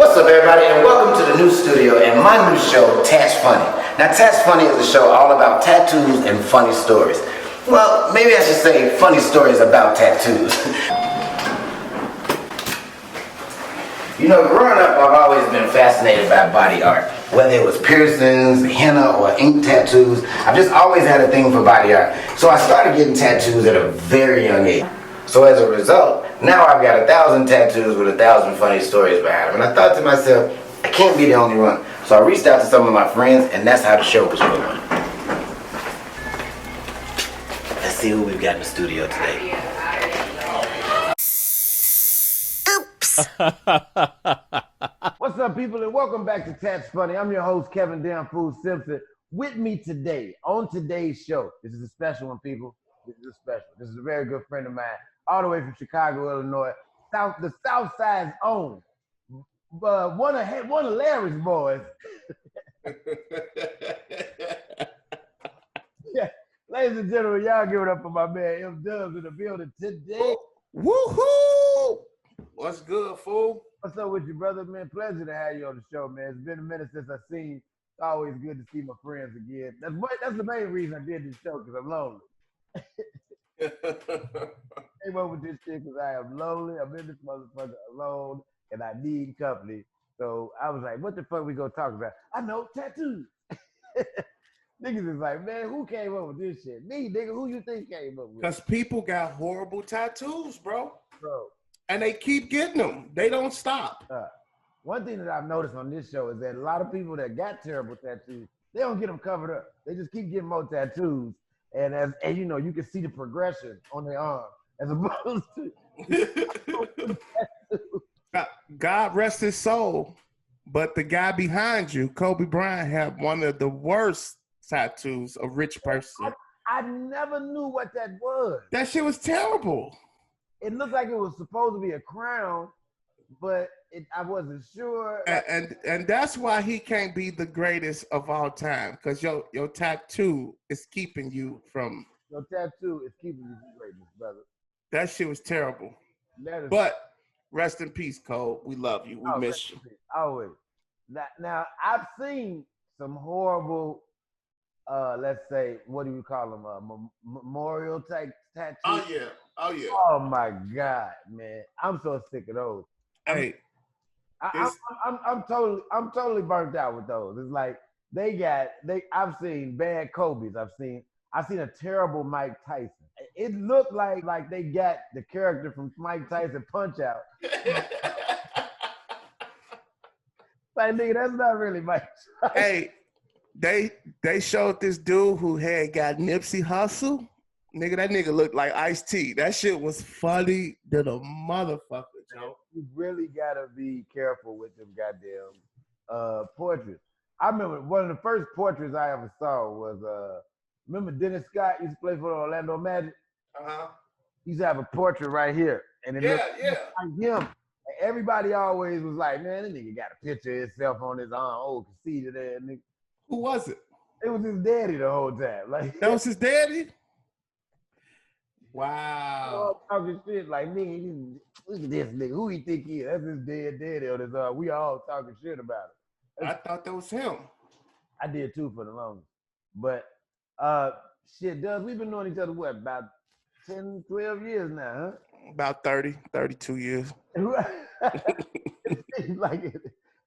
What's up, everybody, and welcome to the new studio and my new show, Tatts Funny. Now, Tatts Funny is a show all about tattoos and funny stories. Well, maybe I should say funny stories about tattoos. You know, growing up, I've always been fascinated by body art. Whether it was piercings, henna, or ink tattoos, I've just always had a thing for body art. So I started getting tattoos at a very young age. So as a result, now I've got 1,000 tattoos with 1,000 funny stories behind them. And I thought to myself, I can't be the only one. So I reached out to some of my friends, and that's how the show was born. Let's see who we've got in the studio today. What's up, people, and welcome back to Tatts Funny. I'm your host, Kevin Damn Fool Simpson. With me today, on today's show, this is a special one, people. This is a special. This is a very good friend of mine, all the way from Chicago, Illinois, the South Side's own. One of Larry's boys. Yeah, ladies and gentlemen, y'all give it up for my man M Dubs in the building today. Woohoo! What's good, fool? What's up with you, brother? Man, pleasure to have you on the show, man. It's been a minute since I've seen you. It's always good to see my friends again. That's the main reason I did this show, because I'm lonely. Came up with this shit because I am lonely. I'm in this motherfucker alone, and I need company. So I was like, what the fuck we gonna talk about? I know, tattoos. Niggas is like, man, who came up with this shit? Me, nigga, who you think came up with it? Because people got horrible tattoos, bro. Bro. And they keep getting them. They don't stop. One thing that I've noticed on this show is that a lot of people that got terrible tattoos, they don't get them covered up. They just keep getting more tattoos. And you know, you can see the progression on their arm as opposed to God rest his soul. But the guy behind you, Kobe Bryant, had one of the worst tattoos, a rich person. I never knew what that was. That shit was terrible. It looked like it was supposed to be a crown, but I wasn't sure. And that's why he can't be the greatest of all time, because your tattoo is keeping you from. Your tattoo is keeping you from greatness, brother. That shit was terrible. But rest in peace, Cole. We love you. We miss you. Always. Now, I've seen some horrible, let's say, what do you call them? Memorial type tattoos. Oh yeah. Oh my God, man! I'm so sick of those. Hey, I'm totally burnt out with those. It's like I've seen bad Kobe's. I've seen a terrible Mike Tyson. It looked like they got the character from Mike Tyson Punch Out. Like, nigga, that's not really Mike Tyson. Hey, they showed this dude who had got Nipsey Hussle. Nigga, that nigga looked like Ice-T. That shit was funny than a motherfucker, Joe. You really gotta be careful with them goddamn portraits. I remember one of the first portraits I ever saw was remember Dennis Scott used to play for the Orlando Magic? Uh-huh. He used to have a portrait right here. And it looked like him. And everybody always was like, man, this nigga got a picture of himself on his arm. Oh, conceited there, nigga. Who was it? It was his daddy the whole time. Like, that was his daddy? Wow. Talking shit like, nigga, look at this nigga. Who he think he is? That's his dead daddy on his arm. We all talking shit about it. I thought that was him. I did too for the longest. But shit, Doug, we've been knowing each other, what, about 10, 12 years now, huh? About 30, 32 years. It seems like it.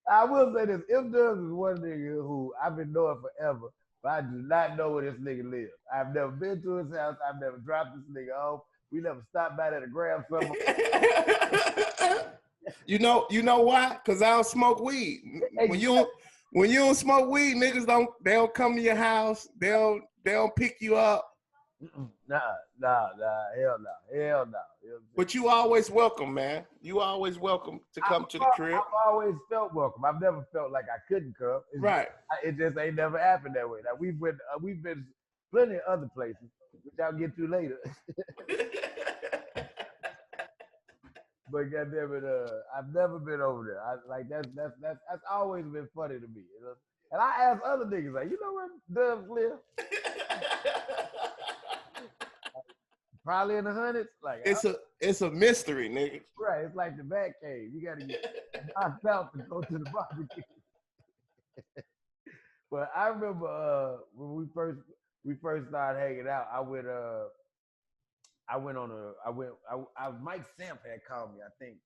I will say this, M Dubs is one nigga who I've been knowing forever, but I do not know where this nigga lives. I've never been to his house. I've never dropped this nigga off. We never stopped by there to grab something. You know why? Because I don't smoke weed. When you don't smoke weed, niggas don't come to your house. They don't pick you up. Nah, hell no. But you always welcome, man. You always welcome to come to the crib. I've always felt welcome. I've never felt like I couldn't come. It just ain't never happened that way. Now we've been plenty of other places, which I'll get to later. But goddamn it, I've never been over there. That's always been funny to me. You know? And I ask other niggas, like, you know where Dubs live? Probably in the hundreds. Like it's a mystery, nigga. right, it's like the Batcave. You gotta get knocked out to go to the barbecue. But I remember when we first started hanging out. Mike Samp had called me, I think,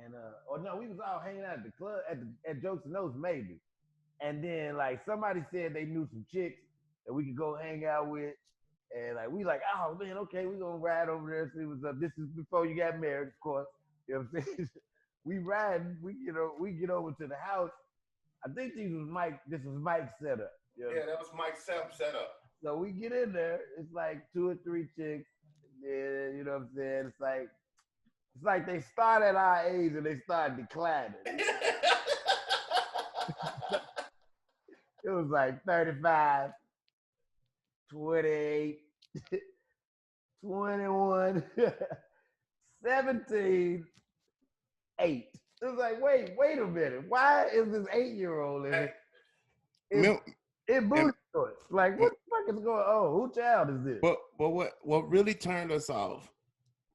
and or no, we was all hanging out at the club at Jokes and Notes maybe, and then like somebody said they knew some chicks that we could go hang out with, and like we like, oh man, okay, we gonna ride over there see what's up. This is before you got married, of course. You know what I'm saying? We ride, we get over to the house. I think this was Mike's setup. You know? Yeah, that was Mike Samp setup. So we get in there, it's like 2 or 3 chicks. Yeah, you know what I'm saying? It's like they start at our age and they start declining. It was like 35, 28, 21, 17, 8. It was like, wait a minute. Why is this 8-year-old in booty shorts? Like, what the fuck is going on? Who child is this? But what really turned us off?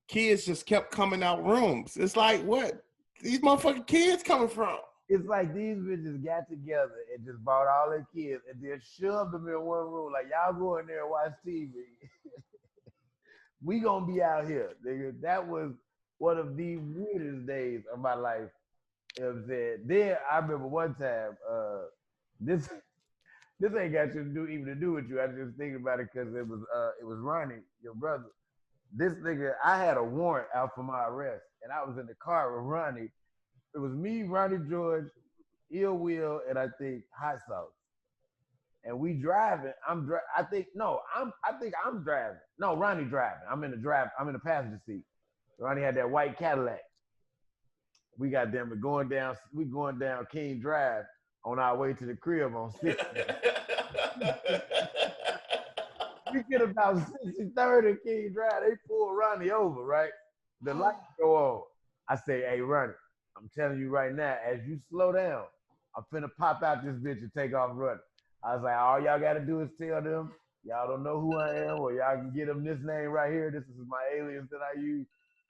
Kids just kept coming out rooms. It's like, what? These motherfucking kids coming from? It's like these bitches got together and just bought all their kids and then shoved them in one room. Like, y'all go in there and watch TV. We gonna be out here, nigga. That was one of the weirdest days of my life. You know what I'm saying? Then I remember one time, this ain't got to do with you. I was just thinking about it because it was Ronnie, your brother. This nigga, I had a warrant out for my arrest, and I was in the car with Ronnie. It was me, Ronnie George, Ill Will, and I think Hot Sauce. And we driving. I think I'm driving. No, Ronnie driving. I'm in the passenger seat. Ronnie had that white Cadillac. We got them going down King Drive on our way to the crib on 60. We get about 63rd and King Drive. They pull Ronnie over, right? The lights go on. I say, hey, Ronnie, I'm telling you right now, as you slow down, I'm finna pop out this bitch and take off running. I was like, all y'all gotta do is tell them y'all don't know who I am, or y'all can get them this name right here. This is my alias that I use.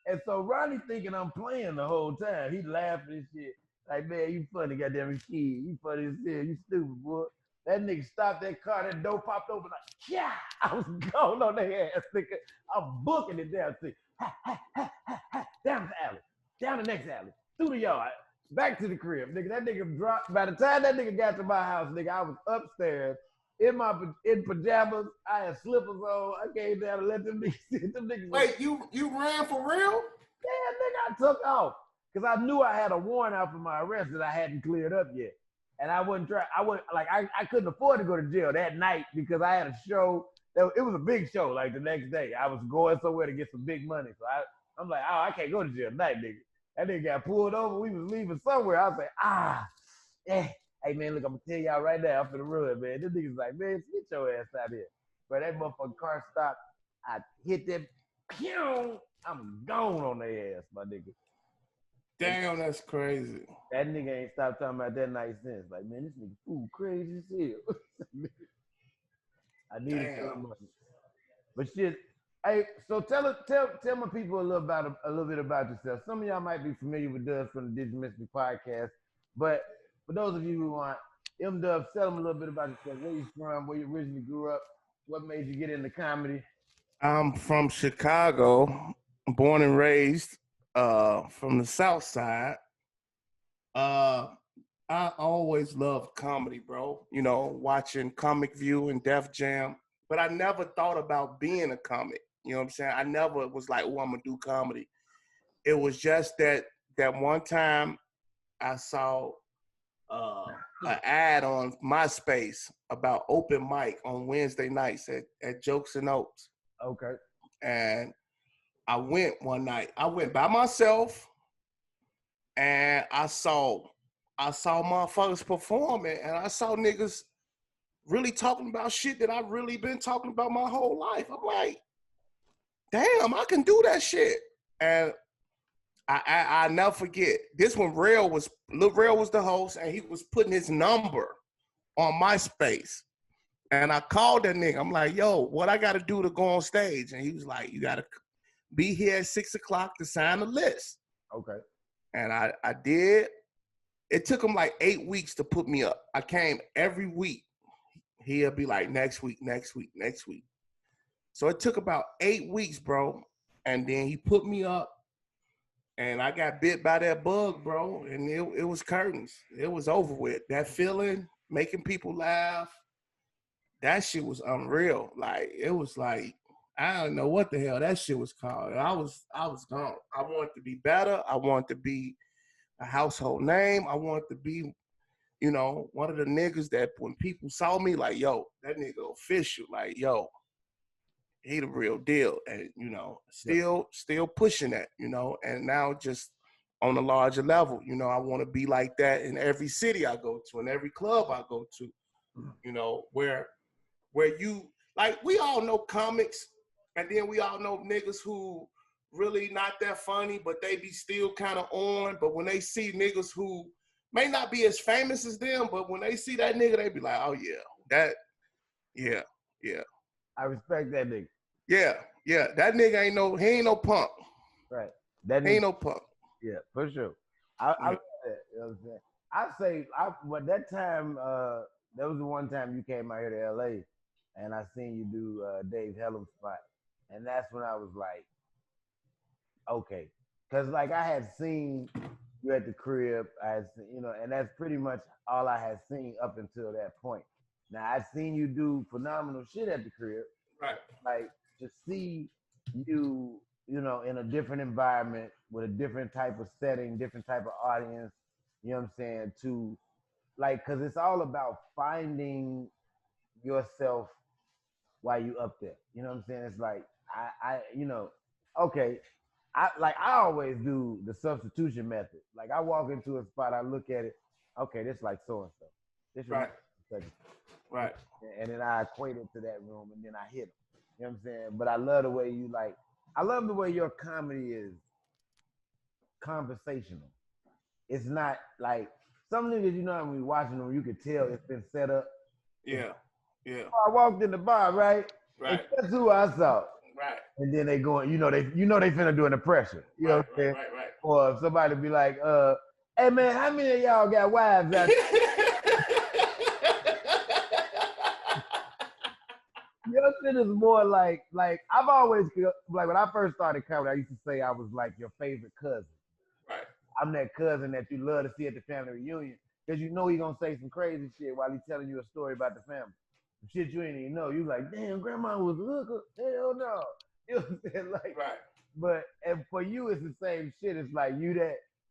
And so Ronnie thinking I'm playing the whole time. He laughing and shit. Like, man, you funny, goddamn kid. You funny as hell. You stupid, boy. That nigga stopped that car, that door popped open like, yeah, I was going on their ass, nigga. I'm booking it down to down the alley, down the next alley, through the yard, back to the crib, nigga. That nigga dropped. By the time that nigga got to my house, nigga, I was upstairs in pajamas. I had slippers on. I came down and let them niggas. Wait, you ran for real? Yeah, nigga, I took off because I knew I had a warrant out for my arrest that I hadn't cleared up yet. And I couldn't afford to go to jail that night because I had a show. It was a big show. Like the next day, I was going somewhere to get some big money. So I'm like, oh, I can't go to jail tonight, nigga. That nigga got pulled over. We was leaving somewhere. I was like, hey man, look, I'm gonna tell y'all right now, I'm finna run, man. This nigga's like, man, get your ass out here. But that motherfucking car stopped. I hit that, pew, I'm gone on their ass, my nigga. Damn, that's crazy. That nigga ain't stopped talking about that night since. Like, man, this nigga fool crazy as hell. I needed some money. But shit, hey, so tell my people a little bit about yourself. Some of y'all might be familiar with Dubs from the Did You Miss Me podcast, but for those of you who aren't, Dubs, tell them a little bit about yourself. Where you from? Where you originally grew up? What made you get into comedy? I'm from Chicago, born and raised. From the South Side. I always loved comedy, bro. You know, watching Comic View and Def Jam, but I never thought about being a comic. You know what I'm saying? I never was like, oh, I'm gonna do comedy. It was just that one time I saw an ad on MySpace about open mic on Wednesday nights at Jokes and Oaks. Okay. And I went one night. I went by myself, and I saw motherfuckers performing, and I saw niggas really talking about shit that I've really been talking about my whole life. I'm like, damn, I can do that shit. And I never forget. This one, Lil Rel was the host, and he was putting his number on MySpace. And I called that nigga. I'm like, yo, what I got to do to go on stage? And he was like, you got to be here at 6 o'clock to sign the list. Okay. And I did. It took him like 8 weeks to put me up. I came every week. He'll be like, next week, next week, next week. So it took about 8 weeks, bro. And then he put me up. And I got bit by that bug, bro. And it was curtains. It was over with. That feeling, making people laugh, that shit was unreal. Like, it was like, I don't know what the hell that shit was called. I was gone. I wanted to be better. I wanted to be a household name. I wanted to be, you know, one of the niggas that when people saw me, like, yo, that nigga official. Like, yo, he the real deal. And, you know, still pushing that, you know, and now just on a larger level, you know, I want to be like that in every city I go to, in every club I go to, you know, where you, like, we all know comics, and then we all know niggas who really not that funny, but they be still kind of on. But when they see niggas who may not be as famous as them, but when they see that nigga, they be like, oh yeah. I respect that nigga. Yeah. That nigga he ain't no punk. Right. That He ain't nigga, no punk. yeah, for sure. I love that. You know what I'm saying? But that time, that was the one time you came out here to LA and I seen you do Dave Hellum spot. And that's when I was like, okay. Cause like I had seen you at the crib, you know, and that's pretty much all I had seen up until that point. Now I seen you do phenomenal shit at the crib. Right. Like to see you, you know, in a different environment with a different type of setting, different type of audience, you know what I'm saying? To like, cause it's all about finding yourself while you up there. You know what I'm saying? It's like you know, okay. I always do the substitution method. Like I walk into a spot, I look at it, okay, this like so and so. This right. Right. And then I equate it to that room and then I hit them. You know what I'm saying? But I love the way I love the way your comedy is conversational. It's not like some niggas, you know, when we watching them, you can tell it's been set up. Yeah. I walked in the bar, right? Right. And guess who I saw? Right. And then they going, they finna do an impression. You know what I'm saying? Right. Or if somebody be like, hey man, how many of y'all got wives out there? Your shit is more like I've always like when I first started comedy, I used to say I was like your favorite cousin. Right. I'm that cousin that you love to see at the family reunion because you know he gonna say some crazy shit while he's telling you a story about the family. Some shit you ain't even know. You like, damn, grandma was a hooker. Hell no. You know what I'm saying? Like, right. But and for you, it's the same shit. It's like you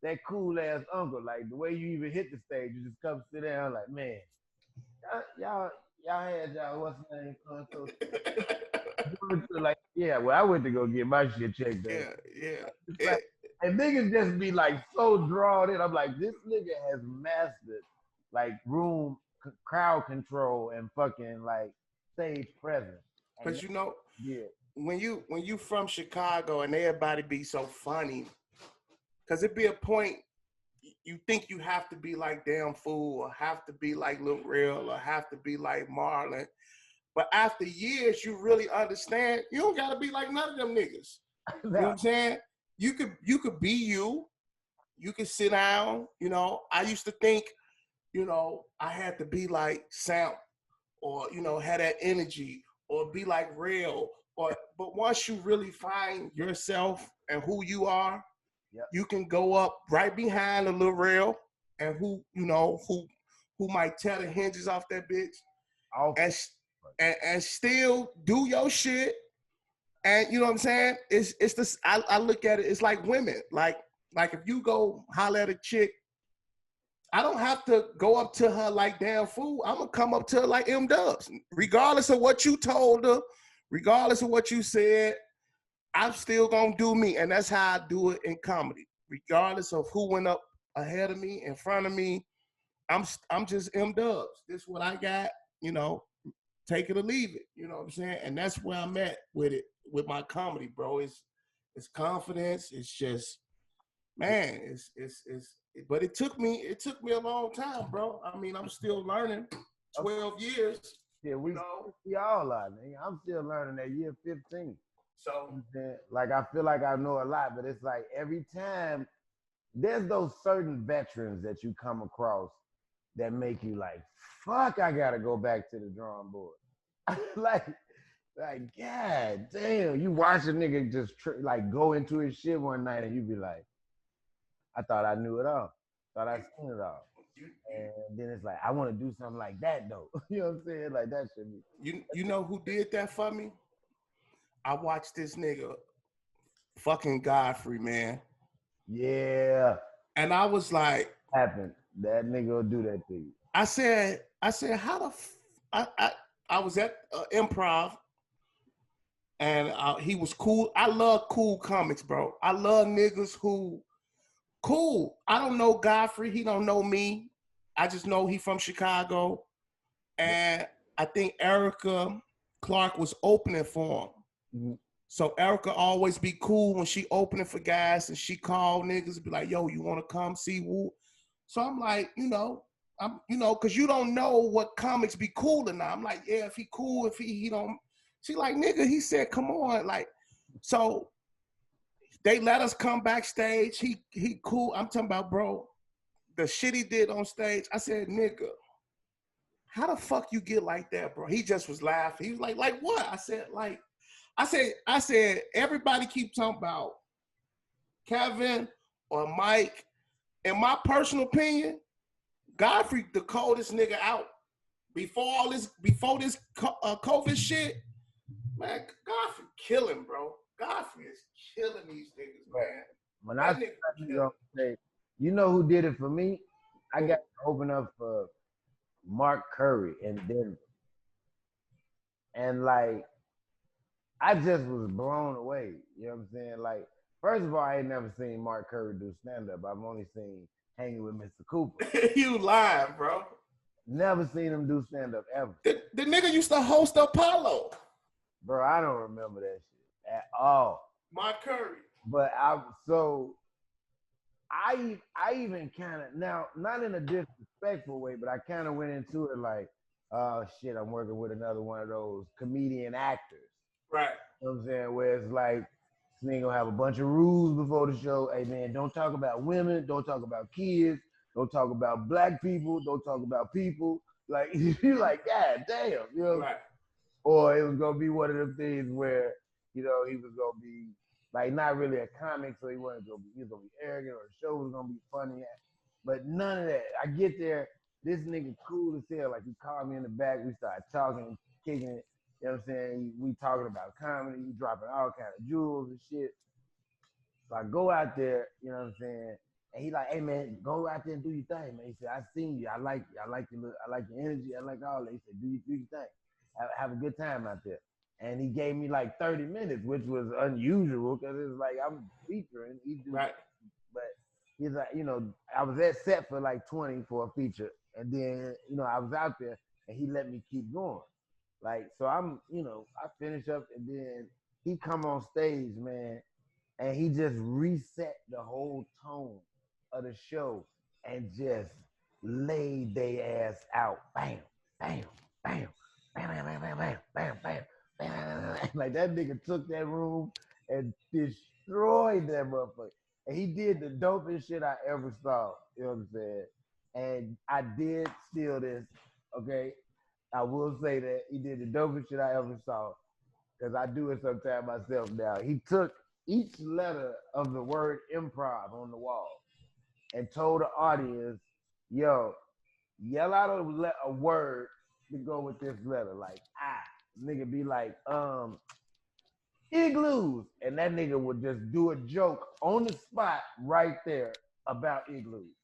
that cool ass uncle. Like the way you even hit the stage, you just come sit down. Like, man, y'all had y'all what's the name? Like, yeah. Well, I went to go get my shit checked out. Yeah. Like, and niggas just be like so drawn in. I'm like, this nigga has mastered like crowd control and fucking like stage presence. Cause you know, yeah. When you from Chicago and everybody be so funny, cause it be a point you think you have to be like Damn Fool or have to be like Lil Real or have to be like Marlon. But after years, you really understand you don't gotta be like none of them niggas. You know what I'm saying? You could be you. You could sit down. You know, I used to think, you know, I had to be like Sam or, you know, have that energy or be like Real. But once you really find yourself and who you are, you can go up right behind a Lil Real and who might tear the hinges off that bitch and still do your shit. And you know what I'm saying? It's this. I look at it. It's like women. Like if you go holler at a chick, I don't have to go up to her like Damn Fool. I'm gonna come up to her like M Dubs, regardless of what you told her, regardless of what you said. I'm still gonna do me, and that's how I do it in comedy. Regardless of who went up ahead of me, in front of me, I'm just M Dubs. This is what I got. You know, take it or leave it. You know what I'm saying? And that's where I'm at with it. With my comedy, bro, it's confidence. It's just, man, but it took me a long time, bro. I mean, I'm still learning. 12 years. Yeah, You know? we all are, nigga. I'm still learning at year 15. So Like I feel like I know a lot, but it's like every time there's those certain veterans that you come across that make you like, fuck, I gotta go back to the drawing board. like, God damn, you watch a nigga just like go into his shit one night and you be like, I thought I knew it all, thought I seen it all. And then it's like, I want to do something like that though. You know what I'm saying? Like that should be. you know who did that for me? I watched this nigga fucking Godfrey, man. Yeah, And I was like, happened. That nigga will do that to you. I said, how the I was at improv and he was cool. I love cool comics, bro. I love niggas who cool. I don't know Godfrey. He don't know me. I just know he from Chicago. And I think Erica Clark was opening for him. Mm-hmm. So Erica always be cool when she opening for guys and she call niggas and be like, yo, you want to come see Woo? So I'm like, cause you don't know what comics be cool or not. I'm like, yeah, if he cool, if he don't. She like, nigga, he said, come on. Like, so they let us come backstage. He cool. I'm talking about, bro, the shit he did on stage. I said, nigga, how the fuck you get like that, bro? He just was laughing. He was like what? I said, everybody keep talking about Kevin or Mike. In my personal opinion, Godfrey the coldest nigga out. Before this COVID shit, man, Godfrey killing, bro. Godfrey is killing these niggas, man. When that I nigga say, you know who did it for me? I got to open up for Mark Curry in Denver. And like, I just was blown away. You know what I'm saying? Like, first of all, I ain't never seen Mark Curry do stand-up. I've only seen Hanging with Mr. Cooper. You lying, bro. Never seen him do stand-up ever. The nigga used to host Apollo. Bro, I don't remember that shit at all. Mark Curry. But I even kind of, now, not in a disrespectful way, but I kind of went into it like, oh shit, I'm working with another one of those comedian actors. Right. You know what I'm saying? Where it's like, this nigga gonna have a bunch of rules before the show. Hey man, don't talk about women, don't talk about kids, don't talk about black people, don't talk about people. Like, you're like, God damn, you know? Right. Or it was gonna be one of them things where, you know, he was gonna be like not really a comic, so he was gonna be arrogant, or the show was gonna be funny. But none of that. I get there, this nigga cool as hell. Like, he called me in the back, we started talking, kicking it. You know what I'm saying? We talking about comedy, we dropping all kind of jewels and shit. So I go out there, you know what I'm saying? And he like, hey man, go out there and do your thing, man. He said, I seen you, I like you, I like your energy, I like all that. He said, do your thing. Have a good time out there. And he gave me like 30 minutes, which was unusual because it's like I'm featuring. Right. But he's like, you know, I was at set for like 20 for a feature. And then, you know, I was out there and he let me keep going. Like, so I'm, you know, I finish up and then he come on stage, man, and he just reset the whole tone of the show and just laid their ass out. Bam, bam, bam, bam, bam, bam, bam, bam, bam, bam, bam. Like, that nigga took that room and destroyed that motherfucker. And he did the dopest shit I ever saw. You know what I'm saying? And I did steal this, okay? I will say that he did the dopest shit I ever saw, because I do it sometimes myself now. He took each letter of the word improv on the wall and told the audience, yo, yell out a word to go with this letter. Like, nigga be like, igloos. And that nigga would just do a joke on the spot right there about igloos.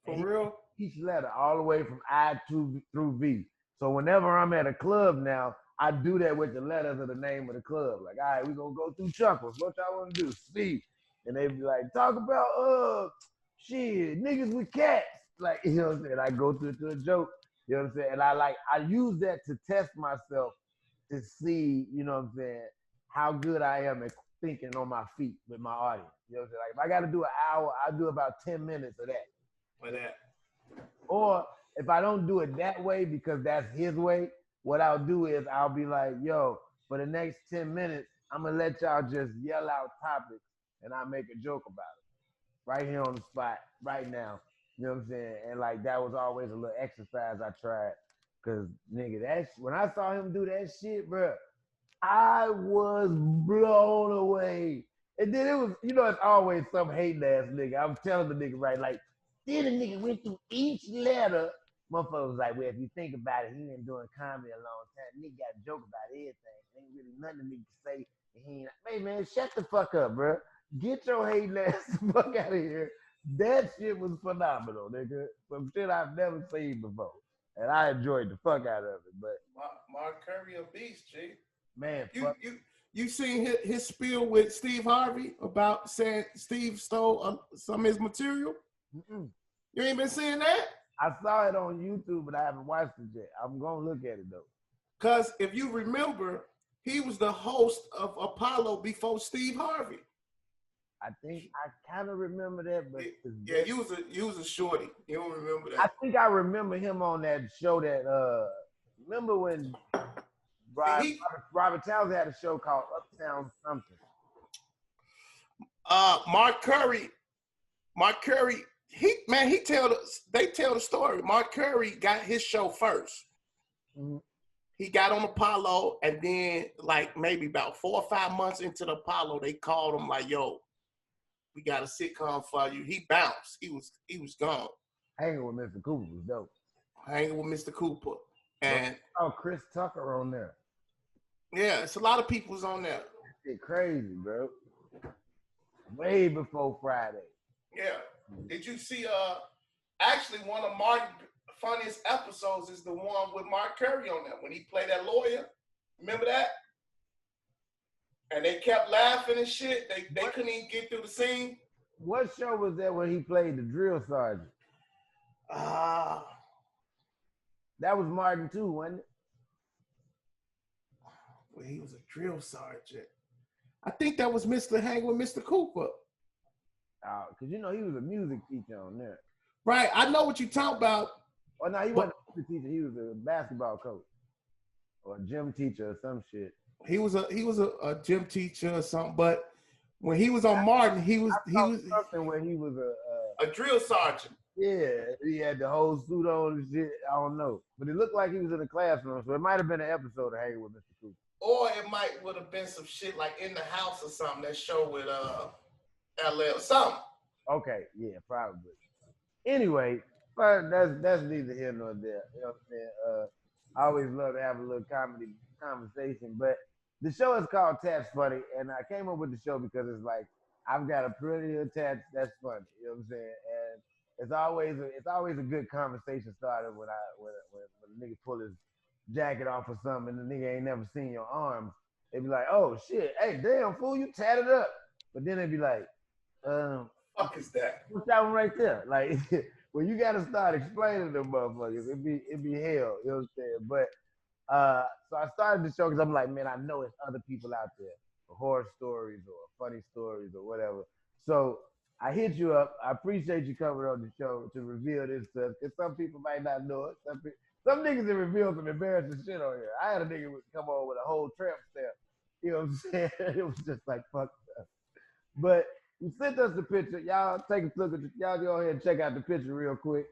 For real? Each letter all the way from I to through V. So whenever I'm at a club now, I do that with the letters of the name of the club. Like, all right, we gonna go through Chuckles. What y'all wanna do? C. And they be like, talk about shit, niggas with cats. Like, you know what I'm saying? I go through it to a joke. You know what I'm saying? And I use that to test myself to see, you know what I'm saying, how good I am at thinking on my feet with my audience. You know what I'm saying? Like, if I gotta do an hour, I do about 10 minutes of that. For that. Or if I don't do it that way because that's his way, what I'll do is I'll be like, yo, for the next 10 minutes, I'm gonna let y'all just yell out topics and I'll make a joke about it right here on the spot, right now. You know what I'm saying? And like that was always a little exercise I tried. Cause nigga, when I saw him do that shit, bro, I was blown away. And then it was, it's always some hating ass nigga. I'm telling the nigga right, like, then the nigga went through each letter. Motherfucker was like, well, if you think about it, he been doing comedy a long time. Nigga got a joke about everything. Ain't really nothing the nigga can say. And he ain't like, hey man, shut the fuck up, bro. Get your hating ass the fuck out of here. That shit was phenomenal, nigga. Some shit I've never seen before. And I enjoyed the fuck out of it. But Mark Curry a beast, G. man, You seen his spiel with Steve Harvey about saying Steve stole some of his material? Mm-mm. You ain't been seeing that? I saw it on YouTube, but I haven't watched it yet. I'm gonna look at it though. Because if you remember, he was the host of Apollo before Steve Harvey. I think I kind of remember that, but yeah, you was a shorty. You don't remember that? I think I remember him on that show that. Remember when Robert Townsend had a show called Uptown something. Mark Curry, they tell the story. Mark Curry got his show first. Mm-hmm. He got on Apollo, and then like maybe about 4 or 5 months into the Apollo, they called him like, "Yo, we got a sitcom for you." He bounced. He was gone. Hanging with Mr. Cooper was dope. Hanging with Mr. Cooper. And Chris Tucker on there. Yeah, it's a lot of people's on there. Shit crazy, bro. Way before Friday. Yeah. Did you see actually one of Martin's funniest episodes is the one with Mark Curry on there when he played that lawyer. Remember that? And they kept laughing and shit. They couldn't even get through the scene. What show was that when he played the drill sergeant? That was Martin too, wasn't it? Well, he was a drill sergeant. I think that was Mr. Hang with Mr. Cooper. Because he was a music teacher on there. Right, I know what you're talking about. Oh no, he wasn't a music teacher. He was a basketball coach or a gym teacher or some shit. He was a gym teacher or something. But when he was on Martin, he was something when he was a drill sergeant. Yeah, he had the whole suit on and shit. I don't know, but it looked like he was in the classroom, so it might have been an episode of Hanging with Mr. Cooper. Or it would have been some shit like In the House or something. That show with LL something. Okay, yeah, probably. Anyway, but that's neither here nor there. You know what I'm saying? I always love to have a little comedy conversation, but the show is called Tatts Funny, and I came up with the show because it's like I've got a pretty good tats that's funny. You know what I'm saying? And it's always a good conversation starter when a nigga pull his jacket off or something and the nigga ain't never seen your arms. They be like, oh shit, hey damn fool, you tatted up. But then they be like, fuck is that? What's that one right there? Like when you gotta start explaining them motherfuckers, it be hell, you know what I'm saying? But so I started the show because I'm like, man, I know it's other people out there for horror stories or funny stories or whatever. So I hit you up. I appreciate you coming on the show to reveal this stuff because some people might not know it. Some niggas have revealed some embarrassing shit on here. I had a nigga come on with a whole tramp stamp. You know what I'm saying? It was just like fucked up. But you sent us the picture. Y'all take a look at it. Y'all go ahead and check out the picture real quick.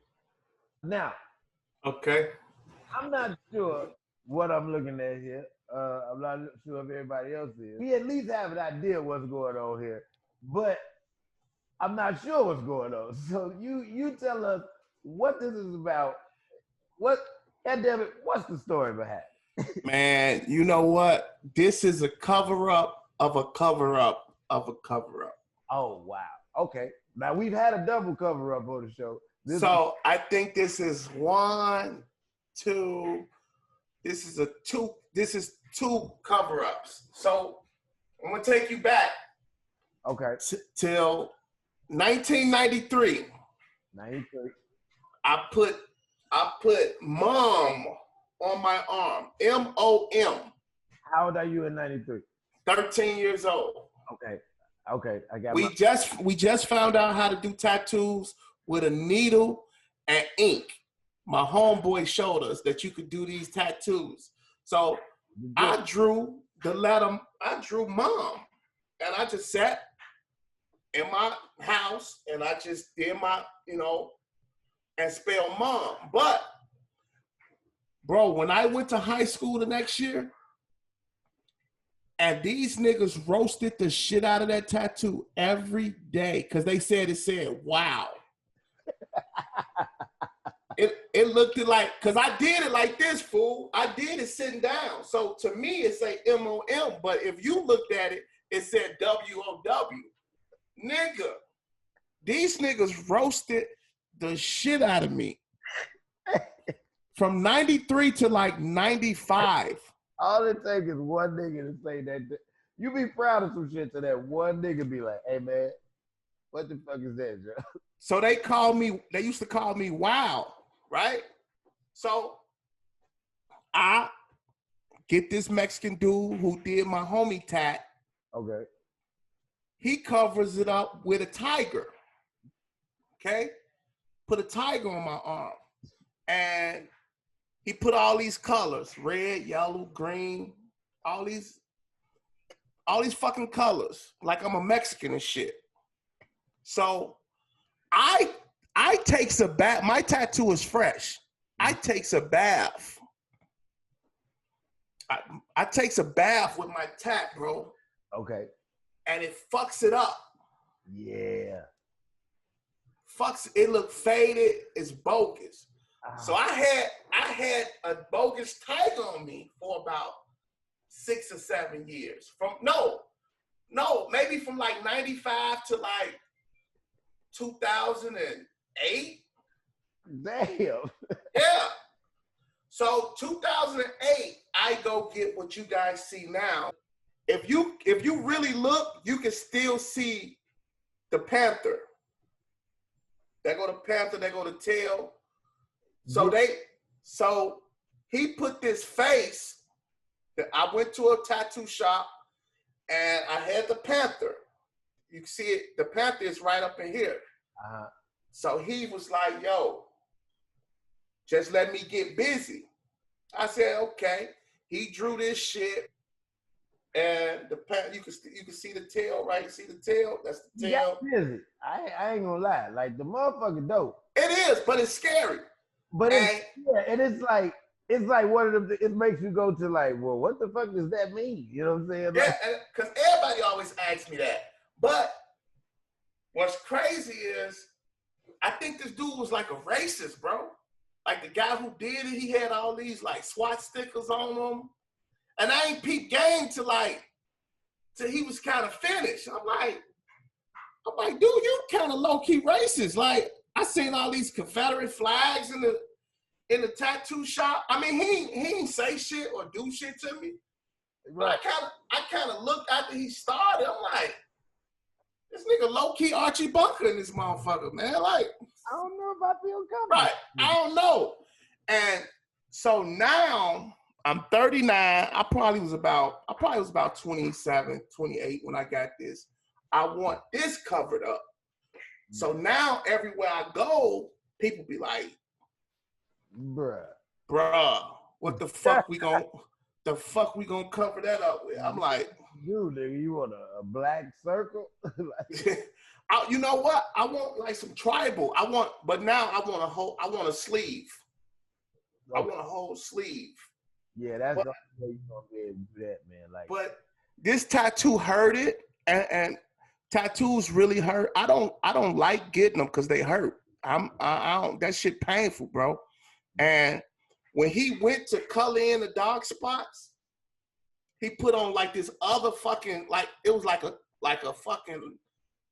Now, okay. I'm not sure what I'm looking at here. I'm not sure if everybody else is. We at least have an idea what's going on here, but I'm not sure what's going on. So you tell us what this is about. Goddammit, what's the story behind it? Man, you know what? This is a cover-up of a cover-up of a cover-up. Oh, wow. Okay. Now, we've had a double cover-up on the show. I think this is one, two. This is two cover-ups. So I'm going to take you back. Okay. Till 1993. 93. I put mom on my arm. M-O-M. How old are you in 93? 13 years old. Okay. We just found out how to do tattoos with a needle and ink. My homeboy showed us that you could do these tattoos. So I drew the letter. I drew mom, and I just sat in my house and I just did my, and spelled mom. But bro, when I went to high school the next year, and these niggas roasted the shit out of that tattoo every day because they said it said wow. It looked like, because I did it like this, fool. I did it sitting down. So to me, it say MOM, but if you looked at it, it said WOW. Nigga, these niggas roasted the shit out of me. From 93 to like 95. All it takes is one nigga to say that. You be proud of some shit to that one nigga be like, hey man, what the fuck is that, Joe? So they used to call me Wow, right? So I get this Mexican dude who did my homie tat. Okay. He covers it up with a tiger. Okay? Put a tiger on my arm. And he put all these colors, red, yellow, green, all these fucking colors, like I'm a Mexican and shit. So I takes a bath. My tattoo is fresh. I takes a bath. I takes a bath with my tat, bro. Okay. And it fucks it up. Yeah. Fucks it, look faded, it's bogus. So I had a bogus tiger on me for about 6 or 7 years. Maybe from like 95 to like 2008. Damn. Yeah. So 2008, I go get what you guys see now. If you really look, you can still see the panther. There go the panther, there go the tail. So he put this face. I went to a tattoo shop and I had the panther. You can see it, the panther is right up in here. So he was like, yo, just let me get busy. I said, okay. He drew this shit. And the panther, you can see the tail, right? See the tail? That's the tail. Yeah, busy. I ain't gonna lie. Like the motherfucker dope. It is, but it's scary. But it's like one of them. It makes you go to like, well, what the fuck does that mean? You know what I'm saying? Yeah, because everybody always asks me that. But what's crazy is, I think this dude was like a racist, bro. Like the guy who did it, he had all these like SWAT stickers on him, and I ain't peep game till he was kind of finished. I'm like, dude, you kind of low key racist. Like, I seen all these Confederate flags in the tattoo shop. I mean, he ain't say shit or do shit to me. Right. But I kind of looked after he started. I'm like, this nigga low key Archie Bunker in this motherfucker, man. Like, I don't know if I feel comfortable. Right. I don't know. And so now I'm 39. I probably was about 27, 28 when I got this. I want this covered up. So now everywhere I go, people be like, bruh, what the fuck we gonna cover that up with? I'm like, dude, nigga, you want a black circle? You know what? I want like some tribal. But now I want a sleeve. Okay. I want a whole sleeve. Yeah, that's the only way you gonna be able to do that, man. Like, but this tattoo hurt it, and tattoos really hurt. I don't like getting them because they hurt. I don't. That shit painful, bro. And when he went to color in the dark spots, he put on like this other fucking, like it was like a fucking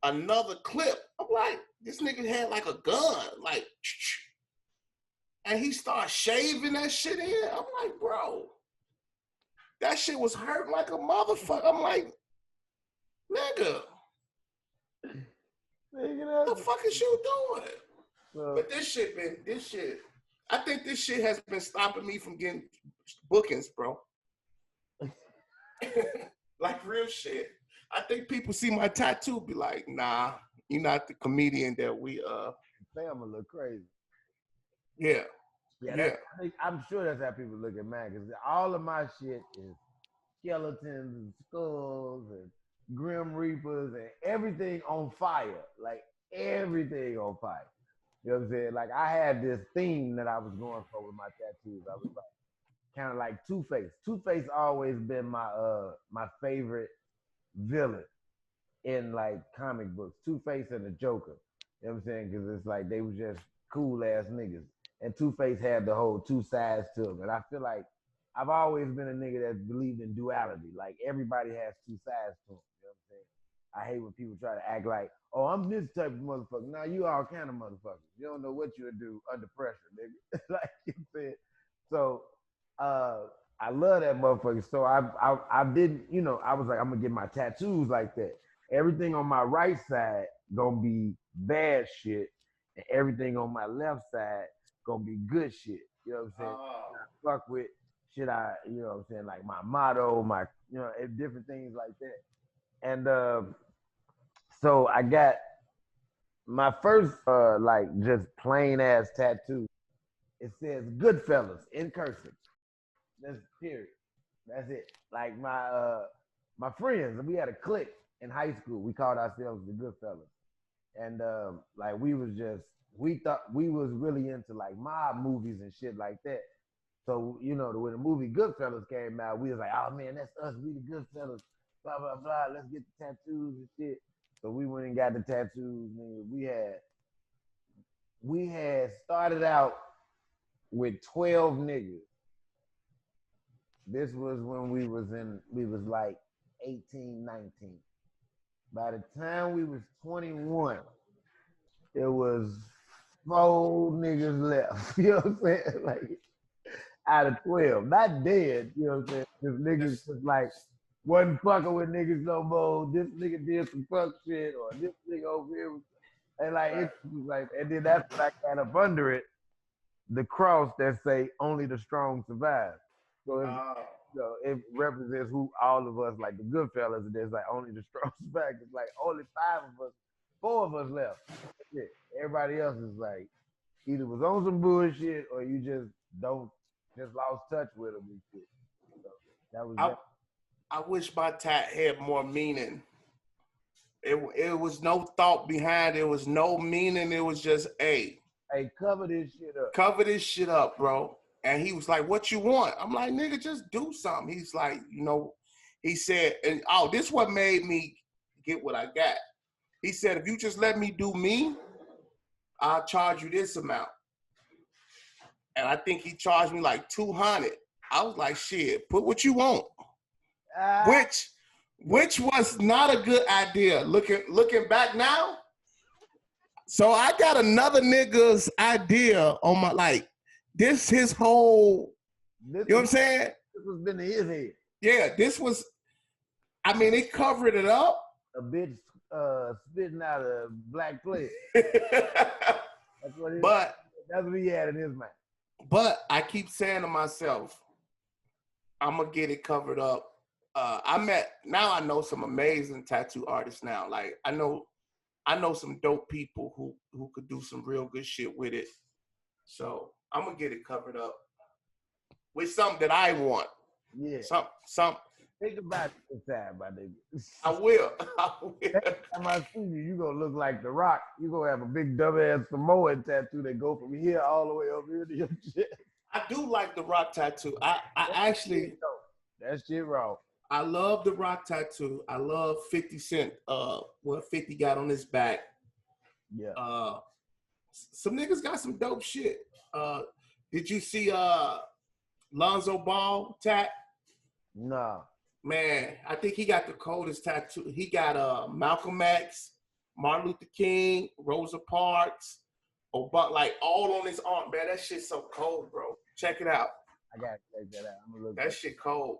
another clip. I'm like, this nigga had like a gun, like, and he started shaving that shit in. I'm like, bro, that shit was hurting like a motherfucker. I'm like, nigga, what the fuck is you doing? But this shit, I think this shit has been stopping me from getting bookings, bro. Like real shit. I think people see my tattoo, be like, nah, you're not the comedian that we Sam a little crazy. Yeah. Yeah, Yeah. I'm sure that's how people look at mine because all of my shit is skeletons and skulls and grim reapers and everything on fire, like everything on fire. You know what I'm saying? Like I had this theme that I was going for with my tattoos. I was like kind of like Two-Face. Two-Face always been my favorite villain in like comic books. Two-Face and the Joker. You know what I'm saying? Because it's like they were just cool ass niggas. And Two-Face had the whole two sides to him. And I feel like I've always been a nigga that believed in duality. Like everybody has two sides to them. You know what I'm saying? I hate when people try to act like, oh, I'm this type of motherfucker. Now you all kind of motherfuckers. You don't know what you'll do under pressure, nigga. Like you said. So I love that motherfucker. So I didn't, you know, I was like, I'm gonna get my tattoos like that. Everything on my right side gonna be bad shit, and everything on my left side gonna be good shit. You know what I'm saying? Fuck with shit. You know what I'm saying? Like my motto, my, you know, different things like that. And so I got my first like just plain ass tattoo. It says Goodfellas in cursive. That's period. That's it. Like my friends, we had a clique in high school. We called ourselves the Goodfellas. And like we thought we was really into like mob movies and shit like that. So, you know, when the movie Goodfellas came out, we was like, oh man, that's us, we the Goodfellas, blah, blah, blah, let's get the tattoos and shit. So we went and got the tattoos, nigga. We had started out with 12 niggas. This was when we was like 18, 19. By the time we was 21, it was 4 niggas left. You know what I'm saying? Like out of 12. Not dead, you know what I'm saying? Because niggas was like, wasn't fucking with niggas no more. This nigga did some fuck shit, or this nigga over here was, and like it was like, and then that's what I got up under it, the cross that say only the strong survive. So it's, you know, it represents who all of us, like the good fellas, and there's like only the strong survive. It's like only 5 of us, 4 of us left. That's it. Everybody else is like either was on some bullshit or you just lost touch with them and shit. So that was that. I wish my tat had more meaning. It was no thought behind it. It was no meaning. It was just, hey, cover this shit up. Cover this shit up, bro. And he was like, what you want? I'm like, nigga, just do something. He's like, you know, he said, and this what made me get what I got. He said, if you just let me do me, I'll charge you this amount. And I think he charged me like 200. I was like, shit, put what you want. Which was not a good idea. Looking back now. So I got another nigga's idea on my, like, this his whole, you know what I'm saying? This was been in his head. Yeah, this was, I mean, it covered it up. A bitch spitting out a black player. That's what he had in his mind. But I keep saying to myself, I'm gonna get it covered up. Now I know some amazing tattoo artists now. Like I know some dope people who could do some real good shit with it. So I'm gonna get it covered up with something that I want. Yeah. Some. Think about it this time, my nigga. I will. Next time I see you, you gonna look like The Rock. You gonna have a big dumbass Samoan tattoo that go from here all the way over here to your shit. I do like the Rock tattoo. I actually. That shit raw. I love the Rock tattoo. I love 50 Cent. What 50 got on his back. Yeah. Some niggas got some dope shit. Did you see Lonzo Ball tat? Nah. Man, I think he got the coldest tattoo. He got Malcolm X, Martin Luther King, Rosa Parks, like all on his arm. Man, that shit's so cold, bro. Check it out. I gotta check that out. I'm gonna look that shit cold.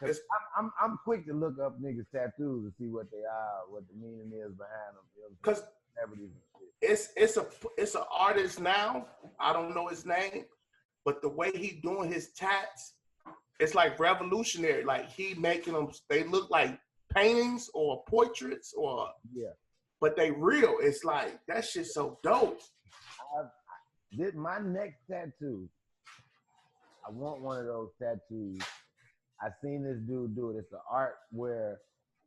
I'm quick to look up niggas' tattoos to see what they are, what the meaning is behind them. Because it's an artist now. I don't know his name, but the way he doing his tats, it's like revolutionary. Like he making them, they look like paintings or portraits but they real. It's like that shit's so dope. My next tattoo I want one of those tattoos. I seen this dude do it. It's an art where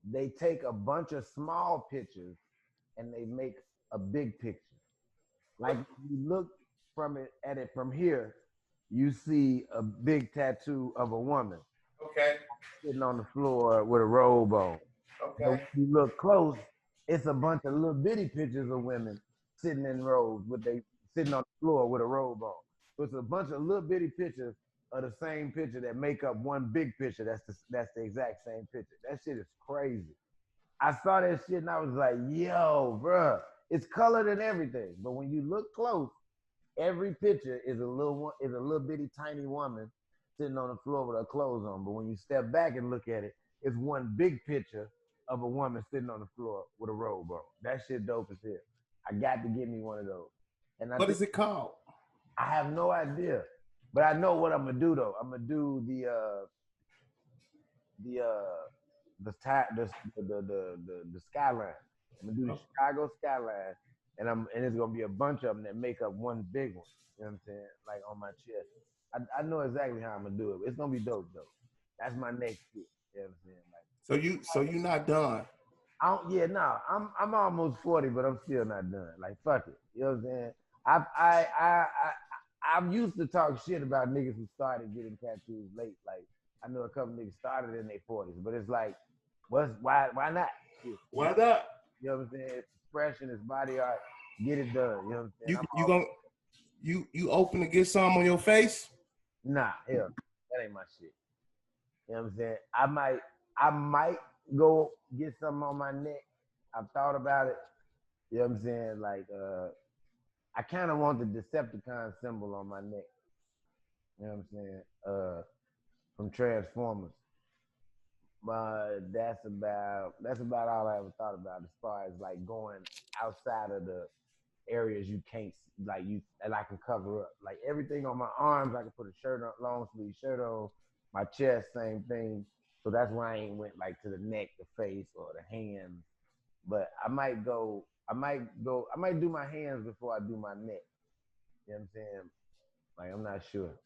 they take a bunch of small pictures and they make a big picture. Like if you look at it from here, you see a big tattoo of a woman Okay. sitting on the floor with a robe on. But when Okay. you look close, it's a bunch of little bitty pictures of women sitting in robes sitting on the floor with a robe on. So it's a bunch of little bitty pictures of the same picture that make up one big picture. That's the exact same picture. That shit is crazy. I saw that shit and I was like, yo, bruh, it's colored and everything. But when you look close, every picture is a little bitty tiny woman sitting on the floor with her clothes on. But when you step back and look at it, it's one big picture of a woman sitting on the floor with a robe on. That shit dope as hell. I got to get me one of those. And What is it called? I have no idea, but I know what I'm gonna do though. I'm gonna do the skyline. I'm gonna do the Chicago skyline, and it's gonna be a bunch of them that make up one big one. You know what I'm saying? Like on my chest. I know exactly how I'm gonna do it. It's gonna be dope though. That's my next shit. You know what I'm saying? Like, So you not done. I'm almost 40, but I'm still not done. Like fuck it. You know what I'm saying? I'm used to talk shit about niggas who started getting tattoos late. Like I know a couple niggas started in their 40s, but it's like, why not? Why not? You know what I'm saying? It's expression, it's body art. Get it done. You know what I'm saying? You open to get some on your face? Nah, hell, that ain't my shit. You know what I'm saying? I might go get something on my neck. I've thought about it. You know what I'm saying? Like I kind of want the Decepticon symbol on my neck. You know what I'm saying? From Transformers. But that's about all I ever thought about as far as like going outside of the areas you can't and I can cover up. Like everything on my arms, I can put a shirt on, long sleeve shirt on. My chest, same thing. So that's why I ain't went like to the neck, the face, or the hands. But I might do my hands before I do my neck. You know what I'm saying? Like I'm not sure.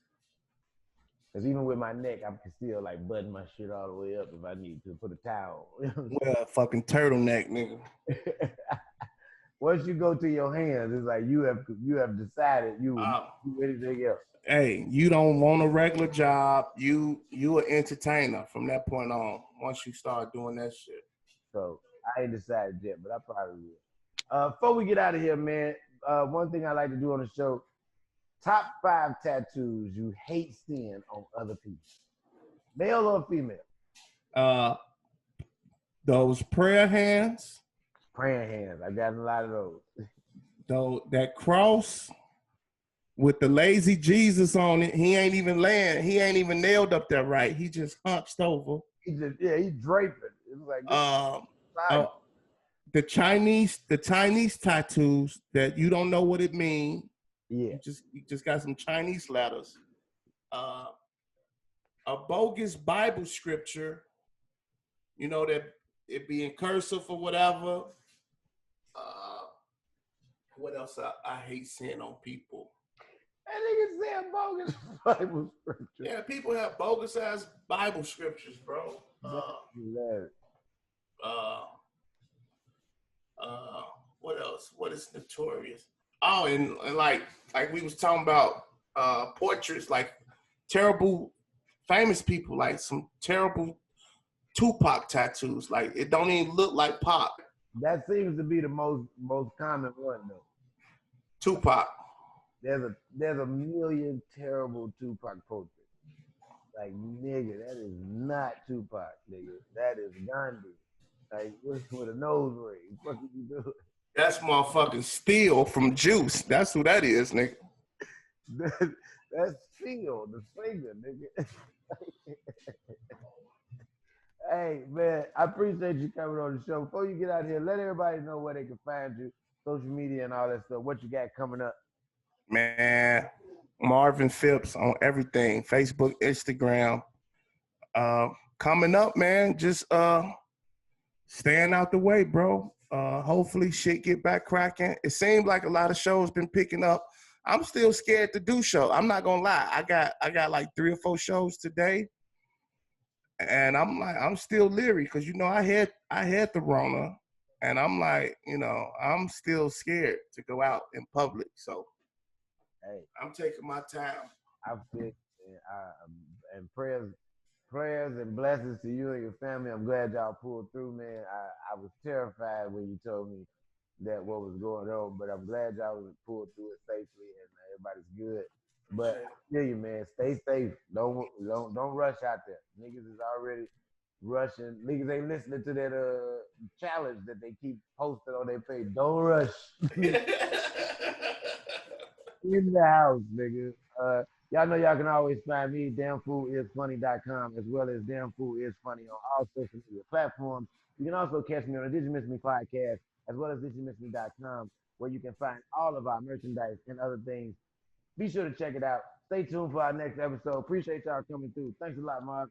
Because even with my neck, I can still like button my shit all the way up if I need to put a towel. Well, fucking turtleneck, nigga. Once you go to your hands, it's like you have decided you will do anything else. Hey, you don't want a regular job. You an entertainer from that point on. Once you start doing that shit. So I ain't decided yet, but I probably will. Before we get out of here, man, one thing I like to do on the show: top 5 tattoos you hate seeing on other people, male or female. Those prayer hands. Praying hands. I got a lot of those. Though that cross with the lazy Jesus on it, he ain't even nailed up there right. He just hunched over. He's draping. It's like the Chinese tattoos that you don't know what it means. Yeah. You just got some Chinese letters. A bogus Bible scripture, you know, that it be in cursive or whatever. What else I hate seeing on people? That nigga said bogus Bible scripture. Yeah, people have bogus ass Bible scriptures, bro. What else? What is notorious? Oh, and like we was talking about portraits, like terrible famous people, like some terrible Tupac tattoos. Like it don't even look like Pac. That seems to be the most common one though. Tupac. There's a million terrible Tupac portraits. Like nigga, that is not Tupac, nigga. That is Gandhi. Like with a nose ring. What did you do? That's motherfucking Steel from Juice. That's who that is, nigga. That's Steel, the singer, nigga. Hey man, I appreciate you coming on the show. Before you get out here, let everybody know where they can find you, social media and all that stuff. What you got coming up? Man, Marvin Phipps on everything, Facebook, Instagram. Coming up, man, just staying out the way, bro. Hopefully shit get back cracking. It seems like a lot of shows been picking up. I'm still scared to do show. I'm not gonna lie. I got like 3 or 4 shows today, and I'm still leery because I had the Rona, and I'm like, I'm still scared to go out in public. So Hey, I'm taking my time. I feel and prayers and blessings to you and your family. I'm glad y'all pulled through, man. I was terrified when you told me that what was going on, but I'm glad y'all pulled through it safely and everybody's good. But I feel you, man. Stay safe. Don't rush out there. Niggas is already rushing. Niggas ain't listening to that challenge that they keep posting on their page. Don't rush. In the house, nigga. Y'all know y'all can always find me, damnfoolisfunny.com, as well as damnfoolisfunny on all social media platforms. You can also catch me on the Did You Miss Me podcast, as well as didyouMissMe.com, where you can find all of our merchandise and other things. Be sure to check it out. Stay tuned for our next episode. Appreciate y'all coming through. Thanks a lot, Mark.